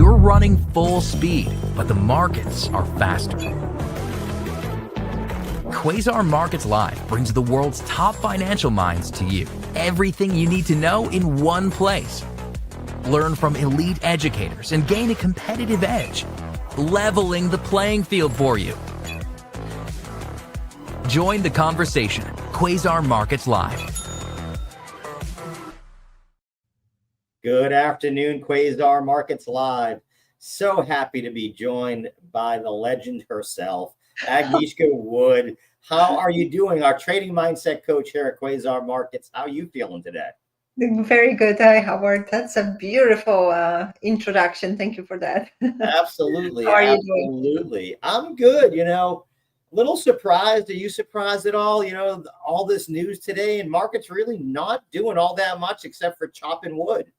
You're running full speed, but the markets are faster. Quasar Markets Live brings the world's top financial minds to you. Everything you need to know in one place. Learn from elite educators and gain a competitive edge, leveling the playing field for you. Join the conversation. Quasar Markets Live. Good afternoon, Quasar Markets Live. So happy to be joined by the legend herself, Agnieszka Wood. How are you doing? Our trading mindset coach here at Quasar Markets. How are you feeling today? Very good. Hi, Howard. That's a beautiful introduction. Thank you for that. Absolutely. How are you absolutely. Doing? I'm good. Little surprised. Are you surprised at all? All this news today, and markets really not doing all that much except for chopping wood.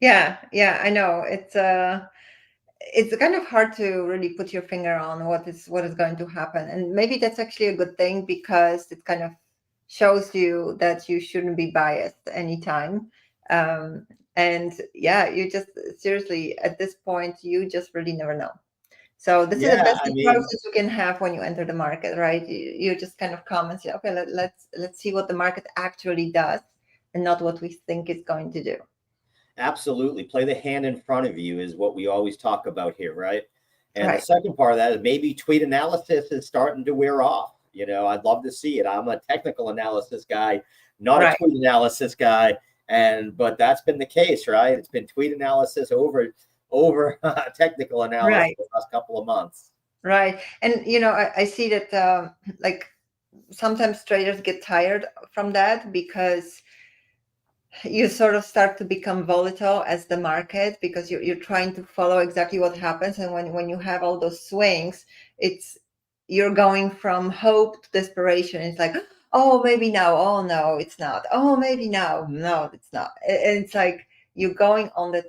Yeah, I know. It's kind of hard to really put your finger on what is going to happen. And maybe that's actually a good thing, because it kind of shows you that you shouldn't be biased anytime. And yeah, you just seriously, at this point, you just really never know. So this is the best process you can have when you enter the market, right? You just kind of come and say, okay, let's see what the market actually does, and not what we think it's going to do. Absolutely. Play the hand in front of you is what we always talk about here, right? And the second part of that is maybe tweet analysis is starting to wear off. I'd love to see it. I'm a technical analysis guy, not a tweet analysis guy. But that's been the case, right? It's been tweet analysis over technical analysis the last couple of months. Right. And, I see that sometimes traders get tired from that, because you sort of start to become volatile as the market, because you're trying to follow exactly what happens. And when you have all those swings, you're going from hope to desperation. It's like, oh, maybe now. Oh, no, it's not. Oh, maybe now. No, it's not. And it's like you're going on that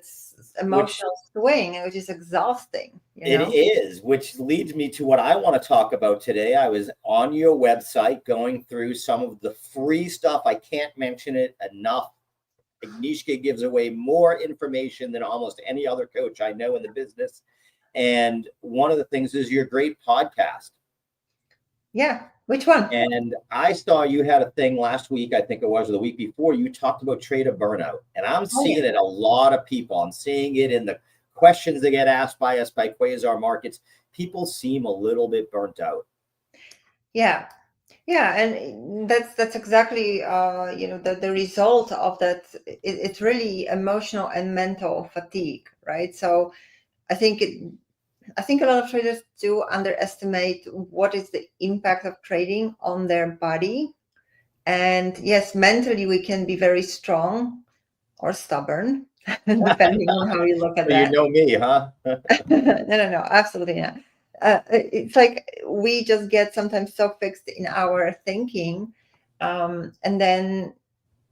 emotional swing, which is exhausting. It is, which leads me to what I want to talk about today. I was on your website going through some of the free stuff. I can't mention it enough. Agnieszka gives away more information than almost any other coach I know in the business. And one of the things is your great podcast. Yeah. Which one? And I saw you had a thing last week, I think it was, or the week before. You talked about trader burnout. And I'm seeing it in a lot of people. I'm seeing it in the questions that get asked by us by Quasar Markets. People seem a little bit burnt out. Yeah. Yeah, and that's exactly the result of that. It's really emotional and mental fatigue, right? So I think a lot of traders do underestimate what is the impact of trading on their body. And yes, mentally we can be very strong or stubborn, depending on how you look at that. You know me, huh? No, absolutely not. It's like we just get sometimes so fixed in our thinking, and then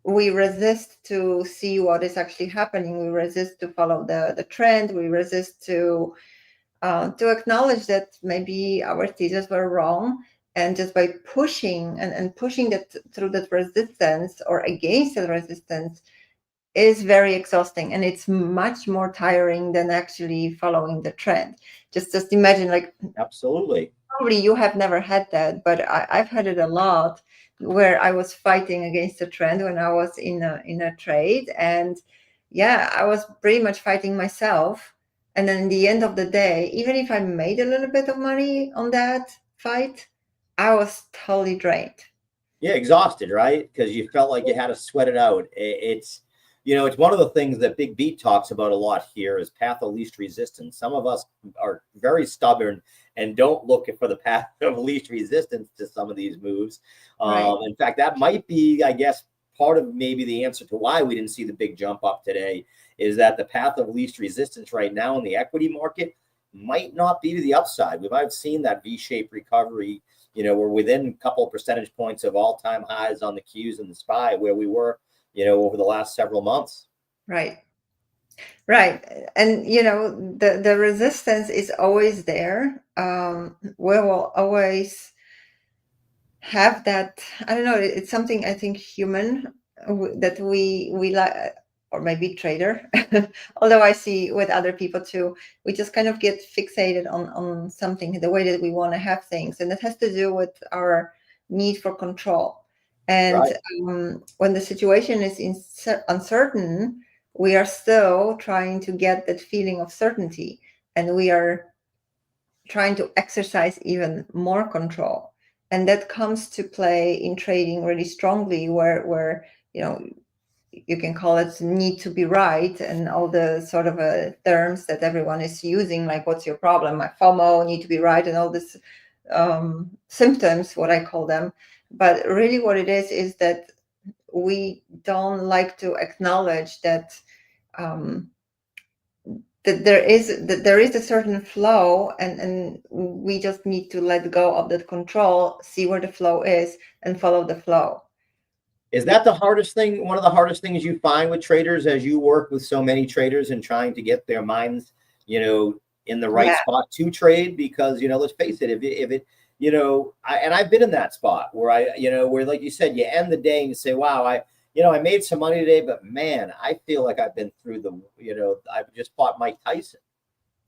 we resist to see what is actually happening. We resist to follow the trend. We resist to acknowledge that maybe our thesis were wrong. And just by pushing and pushing that through that resistance or against that resistance is very exhausting, and it's much more tiring than actually following the trend. Just imagine, like, absolutely, probably you have never had that, but I've had it a lot, where I was fighting against the trend when I was in a trade, and yeah, I was pretty much fighting myself. And then in the end of the day, even if I made a little bit of money on that fight, I was totally drained. Yeah, exhausted, right? Because you felt like you had to sweat it out. It's one of the things that Big Beat talks about a lot here is path of least resistance. Some of us are very stubborn and don't look for the path of least resistance to some of these moves. In fact, that might be, I guess, part of maybe the answer to why we didn't see the big jump up today, is that the path of least resistance right now in the equity market might not be to the upside. We might have seen that V-shaped recovery. We're within a couple of percentage points of all-time highs on the Qs and the SPY where we were over the last several months. Right. And, the resistance is always there. We will always have that. I don't know. It's something, I think, human, that we like. or maybe trader, although I see with other people too, we just kind of get fixated on something, the way that we want to have things. And it has to do with our need for control. And Right. when the situation is uncertain, we are still trying to get that feeling of certainty, and we are trying to exercise even more control. And that comes to play in trading really strongly, where you can call it need to be right, and all the sort of terms that everyone is using, like what's your problem, my FOMO, need to be right, and all this symptoms, what I call them. But really what it is that we don't like to acknowledge that that there is a certain flow, and we just need to let go of that control, see where the flow is, and follow the flow. Is that the hardest thing? One of the hardest things you find with traders as you work with so many traders and trying to get their minds, in the right Yeah. spot to trade? Because, let's face it, if it, I've been in that spot where where, like you said, you end the day and you say, wow, I made some money today, but man, I feel like I've been through I've just fought Mike Tyson.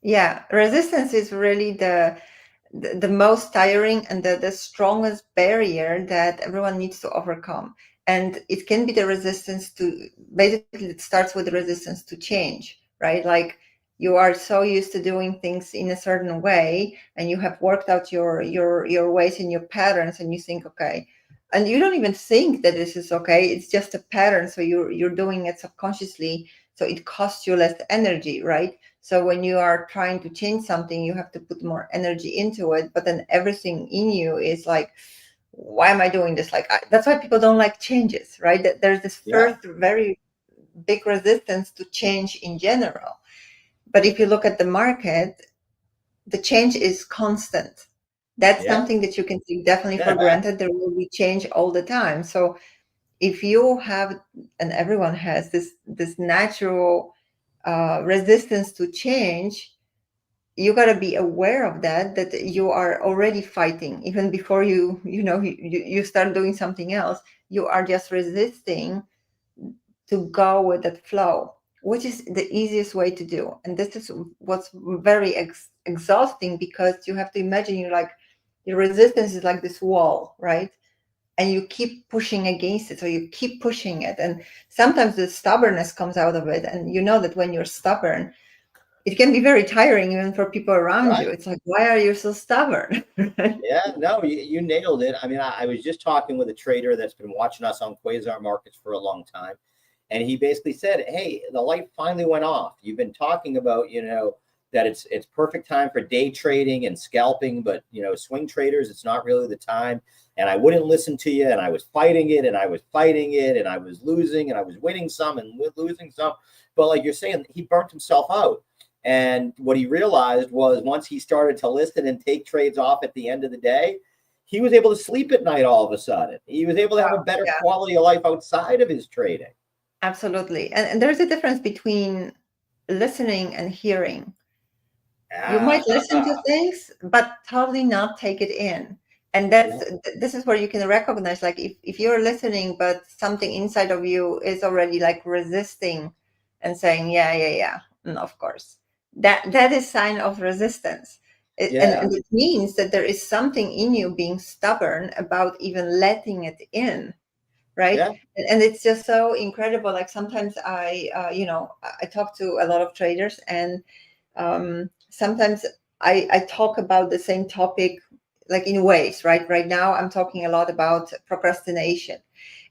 Yeah. Resistance is really the most tiring and the strongest barrier that everyone needs to overcome. And it can be the resistance to, basically it starts with the resistance to change, right? Like you are so used to doing things in a certain way, and you have worked out your ways and your patterns, and you think, okay, and you don't even think that this is okay, it's just a pattern, so you're doing it subconsciously, so it costs you less energy, right? So when you are trying to change something, you have to put more energy into it, but then everything in you is like, why am I doing this? Like, that's why people don't like changes, right? That there's this Yeah. first very big resistance to change in general. But if you look at the market, the change is constant. That's Yeah. something that you can take definitely for granted. There will be change all the time. So if you have, and everyone has this natural resistance to change, you got to be aware of that you are already fighting even before you start doing something else. You are just resisting to go with that flow, which is the easiest way to do. And this is what's very exhausting, because you have to imagine, your resistance is like this wall, right? And you keep pushing against it, so you keep pushing it, and sometimes the stubbornness comes out of it. And you know that when you're stubborn, it can be very tiring even for people around you. Right. It's like, why are you so stubborn? Yeah, no, you nailed it. I mean, I was just talking with a trader that's been watching us on Quasar Markets for a long time. And he basically said, hey, the light finally went off. You've been talking about, that it's perfect time for day trading and scalping, but, swing traders, it's not really the time. And I wouldn't listen to you. And I was fighting it, and I was fighting it, and I was losing, and I was winning some and losing some. But like you're saying, he burnt himself out. And what he realized was, once he started to listen and take trades off at the end of the day, he was able to sleep at night all of a sudden. He was able to have a better Yeah. quality of life outside of his trading. Absolutely. And there's a difference between listening and hearing. You Ah, might listen to things, but totally not take it in. And this is where you can recognize, like, if you're listening, but something inside of you is already like resisting and saying, yeah, and of course, that is sign of resistance. And it means that there is something in you being stubborn about even letting it in, right? Yeah. And it's just so incredible. Like sometimes I talk to a lot of traders, and sometimes I talk about the same topic, like in ways, right now I'm talking a lot about procrastination,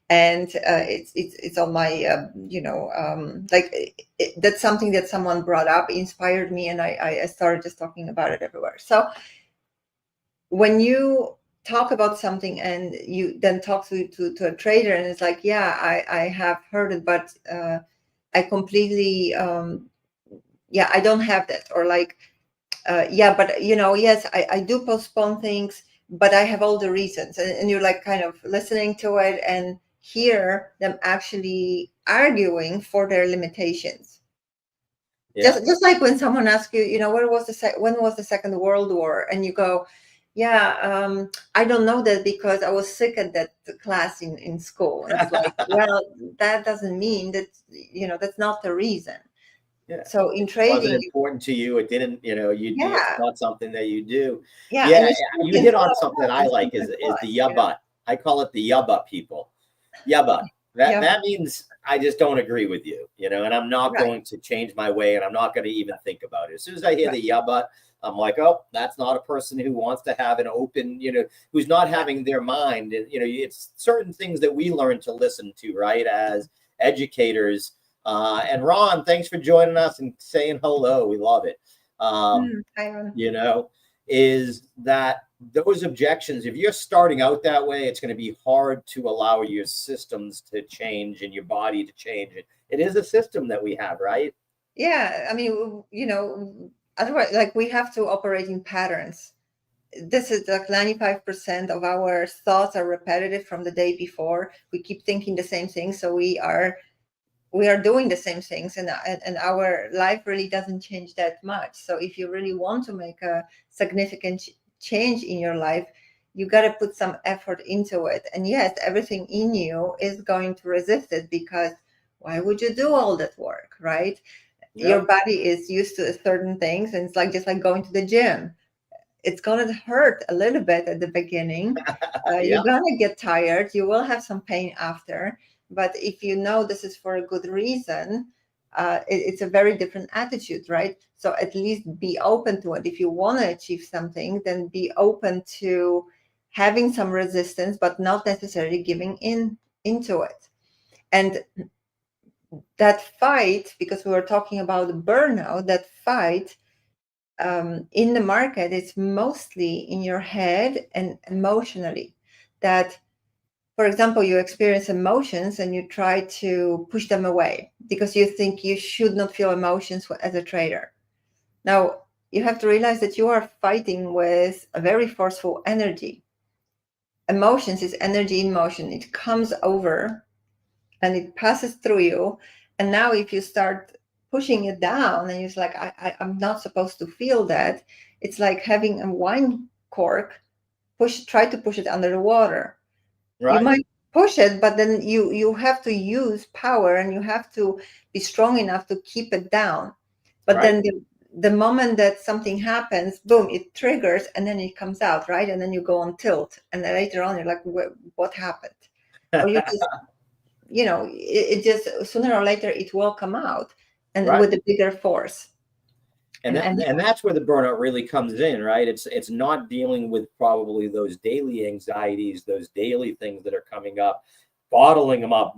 and it's on my that's something that someone brought up, inspired me, and I started just talking about it everywhere. So when you talk about something and you then talk to a trader, and it's like, yeah, I have heard it, but I completely I don't have that, or like yeah, but yes, I do postpone things, but I have all the reasons, and you're like kind of listening to it and hear them actually arguing for their limitations. Yeah. Just like when someone asks you, when was the Second World War, and you go, Yeah, I don't know that because I was sick at that class in school. And it's like, well, that doesn't mean that, that's not the reason. Yeah. So in It wasn't trading, important to you. It didn't, it's yeah, not something that you do. yeah, and Yeah, you shouldn't you think, hit on oh, something no, I this like is my is the course, yabut. I call it the yabut people. Yabut. That Yeah, that means I just don't agree with you, and I'm not right, going to change my way, and I'm not going to even think about it. As soon as I hear right, the yabut, I'm like, oh, that's not a person who wants to have an open, who's not right. having their mind. And it's certain things that we learn to listen to, right, as educators. And Ron, thanks for joining us and saying hello. We love it. Um, Iron. you know, is that those objections, if you're starting out that way, it's going to be hard to allow your systems to change and your body to change. It is a system that we have, right? Yeah, I mean, otherwise, like we have to operate in patterns. This is like 95% of our thoughts are repetitive from the day before. We keep thinking the same thing, so we are doing the same things, and our life really doesn't change that much. So if you really want to make a significant change in your life, you got to put some effort into it. And yes, everything in you is going to resist it, because why would you do all that work, right? Your Yep. body is used to certain things, and it's like just like going to the gym. It's gonna hurt a little bit at the beginning. You're Yep. gonna get tired. You will have some pain after, but if you know this is for a good reason, it's a very different attitude, right? So at least be open to it. If you want to achieve something, then be open to having some resistance, but not necessarily giving in into it. And that fight, because we were talking about burnout, that fight in the market, it's mostly in your head and emotionally. That, for example, you experience emotions and you try to push them away because you think you should not feel emotions as a trader. Now, you have to realize that you are fighting with a very forceful energy. Emotions is energy in motion. It comes over and it passes through you. And now if you start pushing it down and you're like, I'm not supposed to feel that, it's like having a wine cork, try to push it under the water. You Right. might push it, but then you have to use power and you have to be strong enough to keep it down. But Right. then the moment that something happens, boom, it triggers and then it comes out, right? And then you go on tilt. And then later on, you're like, what happened? Or you just it just sooner or later it will come out, and Right. with a bigger force. And and that and and that's where the burnout really comes in, right? It's not dealing with probably those daily anxieties, those daily things that are coming up, bottling them up,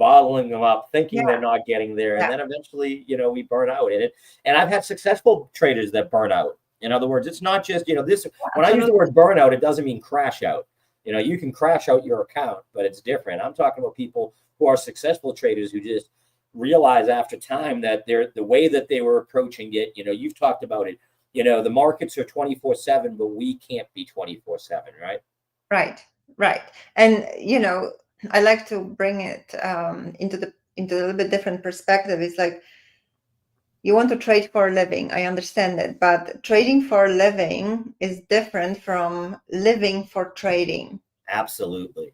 thinking yeah, they're not getting there, and yeah, then eventually, we burn out in it. And I've had successful traders that burn out. In other words, it's not just, this when I use the absolutely. word burnout, it doesn't mean crash out. You can crash out your account, but it's different. I'm talking about people who are successful traders who just realize after time that the way that they were approaching it, you've talked about it, the markets are 24/7, but we can't be 24/7, right? Right. And I like to bring it into a little bit different perspective. It's like, you want to trade for a living, I understand it, but trading for a living is different from living for trading. Absolutely.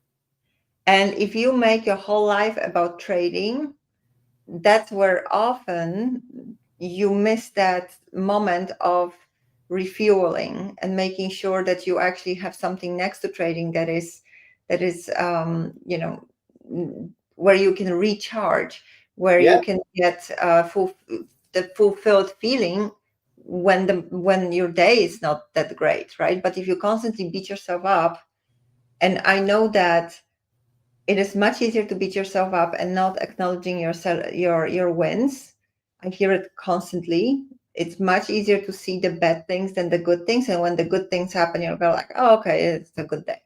And if you make your whole life about trading, that's where often you miss that moment of refueling and making sure that you actually have something next to trading that is where you can recharge, where Yeah. you can get the fulfilled feeling when your day is not that great, right? But if you constantly beat yourself up, and I know that it is much easier to beat yourself up and not acknowledging your wins. I hear it constantly. It's much easier to see the bad things than the good things, and when the good things happen, you'll go like, "Oh, okay, it's a good day."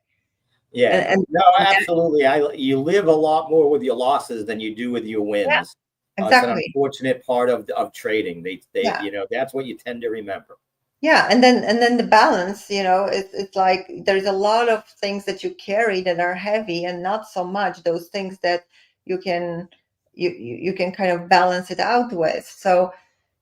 Yeah. And No, absolutely. You live a lot more with your losses than you do with your yeah, wins. It's an exactly. unfortunate part of trading. They Yeah, that's what you tend to remember. yeah, and then the balance. It's like there's a lot of things that you carry that are heavy, and not so much those things that you can you can kind of balance it out with. So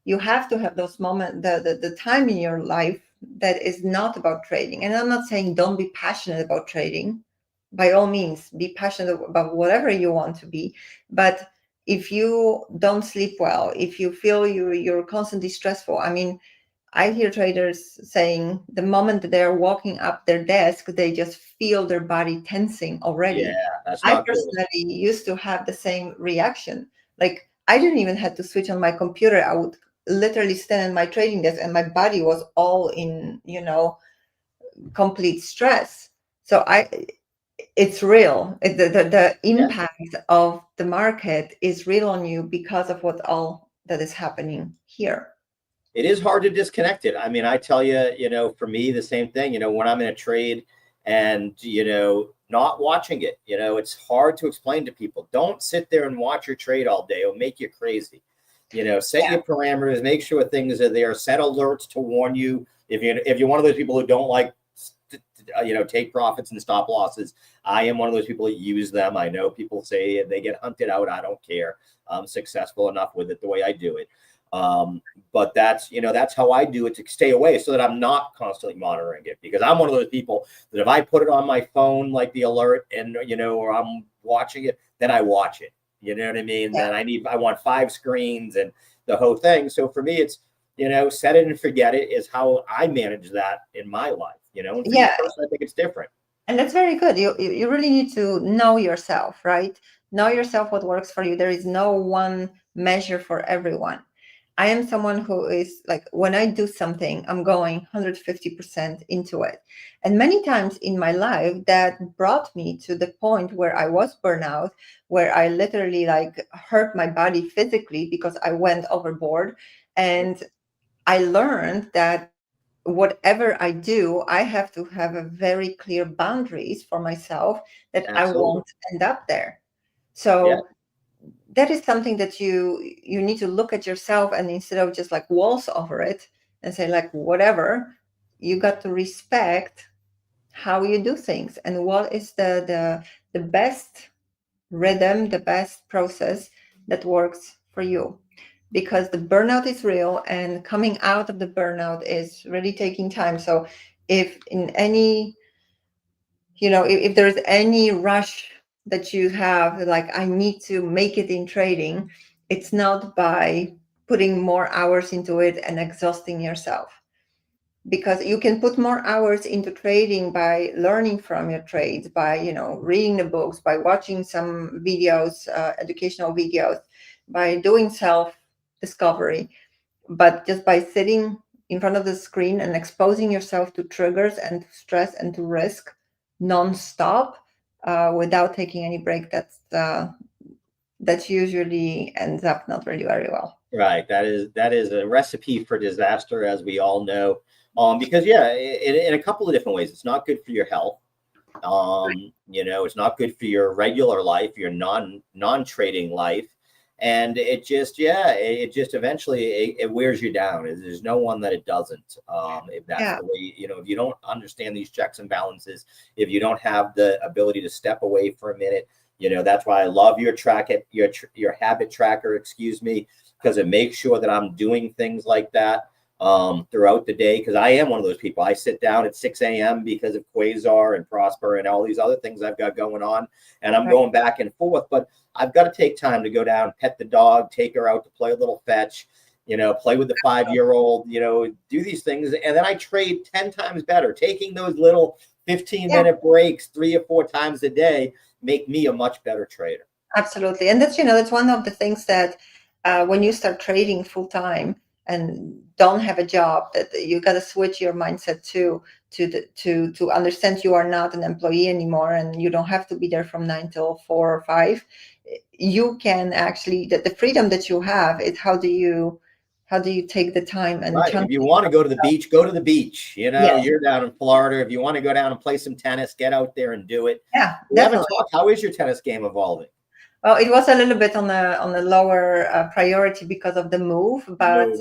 you have to have those moments, the time in your life that is not about trading. And I'm not saying don't be passionate about trading. By all means, be passionate about whatever you want to be. But if you don't sleep well, if you feel you're constantly stressful, I mean, I hear traders saying the moment that they're walking up their desk, they just feel their body tensing already. Yeah, that's I not good. personally used to have the same reaction. Like, I didn't even have to switch on my computer. I would literally stand at my trading desk and my body was all in, complete stress. So it's real. The impact of the market is real on you because of what all that is happening here. It is hard to disconnect it. I mean, I tell you, for me, the same thing, when I'm in a trade and, not watching it, it's hard to explain to people. Don't sit there and watch your trade all day. It'll make you crazy. Set your parameters, make sure things are there, set alerts to warn you. If you're one of those people who don't like, take profits and stop losses, I am one of those people that use them. I know people say they get hunted out. I don't care. I'm successful enough with it the way I do it. But that's how I do it, to stay away so that I'm not constantly monitoring it, because I'm one of those people that if I put it on my phone, like the alert, and, or I'm watching it, then I watch it. You know what I mean? Yeah. Then I want 5 screens and the whole thing. So for me, it's, set it and forget it is how I manage that in my life, and for you personally, I think it's different. And that's very good. You really need to know yourself, right? Know yourself, what works for you. There is no one measure for everyone. I am someone who is like, when I do something, I'm going 150% into it. And many times in my life, that brought me to the point where I was burnout, where I literally hurt my body physically because I went overboard. And I learned that whatever I do, I have to have a very clear boundaries for myself that Absolutely. I won't end up there. So that is something that you need to look at yourself, and instead of just waltz over it and say whatever, you got to respect how you do things and what is the best rhythm, the best process that works for you. Because the burnout is real, and coming out of the burnout is really taking time. So if in any, if there's any rush that you have, I need to make it in trading, it's not by putting more hours into it and exhausting yourself. Because you can put more hours into trading by learning from your trades, by, reading the books, by watching some videos, educational videos, by doing self-discovery. But just by sitting in front of the screen and exposing yourself to triggers and to stress and to risk nonstop, without taking any break, that usually ends up not really very well. Right. That is a recipe for disaster, as we all know. Because in a couple of different ways, it's not good for your health. It's not good for your regular life, your non-trading life. And it just eventually it wears you down. There's no one that it doesn't. If that's the way, if you don't understand these checks and balances, if you don't have the ability to step away for a minute, that's why I love your your habit tracker, because it makes sure that I'm doing things like that throughout the day. Because I am one of those people. I sit down at 6 a.m. because of Quasar and Prosper and all these other things I've got going on, and I'm going back and forth. But I've got to take time to go down, pet the dog, take her out to play a little fetch, play with the 5-year-old, do these things. And then I trade 10 times better. Taking those little 15-minute breaks 3 or 4 times a day make me a much better trader. Absolutely. And that's one of the things that when you start trading full time and don't have a job, that you got to switch your mindset to understand you are not an employee anymore, and you don't have to be there from 9 till 4 or 5. You can actually, the freedom that you have is how do you take the time and if you want to go to the beach, go to the beach. You're down in Florida. If you want to go down and play some tennis, get out there and do it. Yeah, we haven't talked. How is your tennis game evolving? Well, it was a little bit on the lower priority because of the move, but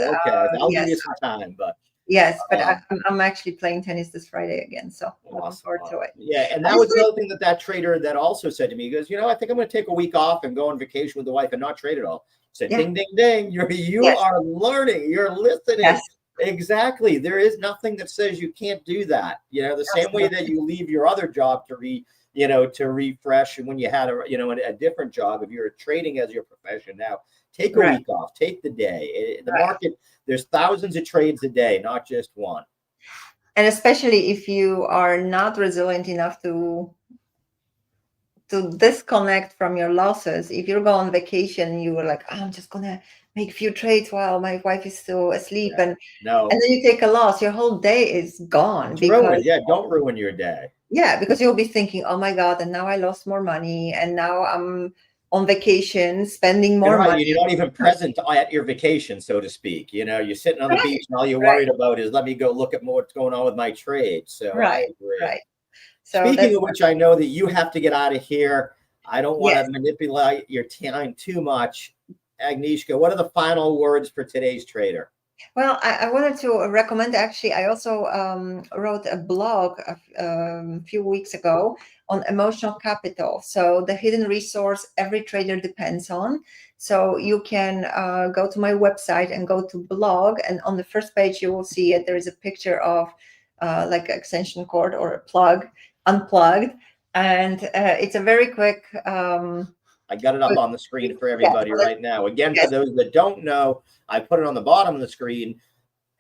I'll give you some time. But yes, but I'm actually playing tennis this Friday again, so looking forward to it. Yeah, and that was the other thing that trader that also said to me. He goes, I think I'm going to take a week off and go on vacation with the wife and not trade at all. I said, ding, ding, ding. You are learning. You're listening. Yes. Exactly. There is nothing that says you can't do that. The same way that you leave your other job to refresh, and when you had a different job, if you're trading as your profession now, take a week off, take the day. The market, there's thousands of trades a day, not just one. And especially if you are not resilient enough to disconnect from your losses. If you go on vacation and you were like, I'm just gonna make a few trades while my wife is still asleep, and then you take a loss, your whole day is gone. Ruined. Yeah, don't ruin your day. Yeah, because you'll be thinking, oh my God, and now I lost more money, and now I'm on vacation spending more money. You're not even present at your vacation, so to speak. You're sitting on the beach and all you're worried about is, let me go look at what's going on with my trade. So I agree. So speaking of which, I know that you have to get out of here. I don't want to manipulate your time too much. Agnieszka, what are the final words for today's trader? Well, I wanted to recommend, actually, I also wrote a blog a few weeks ago on emotional capital. So the hidden resource every trader depends on. So you can go to my website and go to blog. And on the first page, you will see it. There is a picture of like an extension cord or a plug, unplugged. And it's a very quick... I got it up on the screen for everybody right now. Again, for those that don't know, I put it on the bottom of the screen.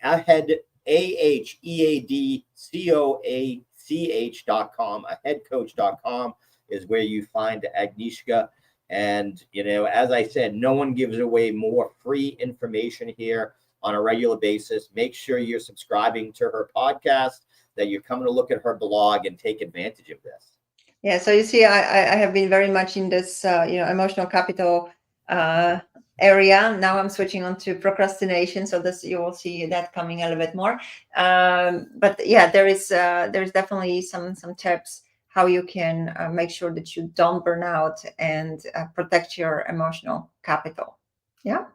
AheadCoach.com. Aheadcoach.com is where you find Agnieszka. And, as I said, no one gives away more free information here on a regular basis. Make sure you're subscribing to her podcast, that you're coming to look at her blog and take advantage of this. Yeah, so you see, I have been very much in this, emotional capital area. Now I'm switching on to procrastination, so this you will see that coming a little bit more. But yeah, there's definitely some tips how you can make sure that you don't burn out and protect your emotional capital. Yeah,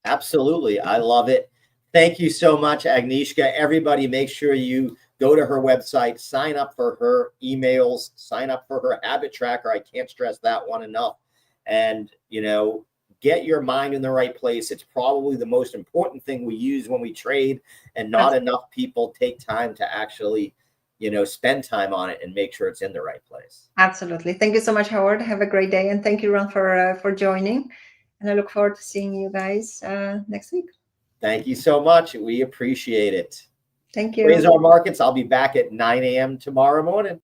absolutely. I love it. Thank you so much, Agnieszka. Everybody, make sure you go to her website, sign up for her emails, sign up for her habit tracker. I can't stress that one enough. And, get your mind in the right place. It's probably the most important thing we use when we trade, and not enough people take time to actually, spend time on it and make sure it's in the right place. Absolutely. Thank you so much, Howard. Have a great day. And thank you, Ron, for joining. And I look forward to seeing you guys next week. Thank you so much. We appreciate it. Thank you. Raise our markets. I'll be back at 9 a.m. tomorrow morning.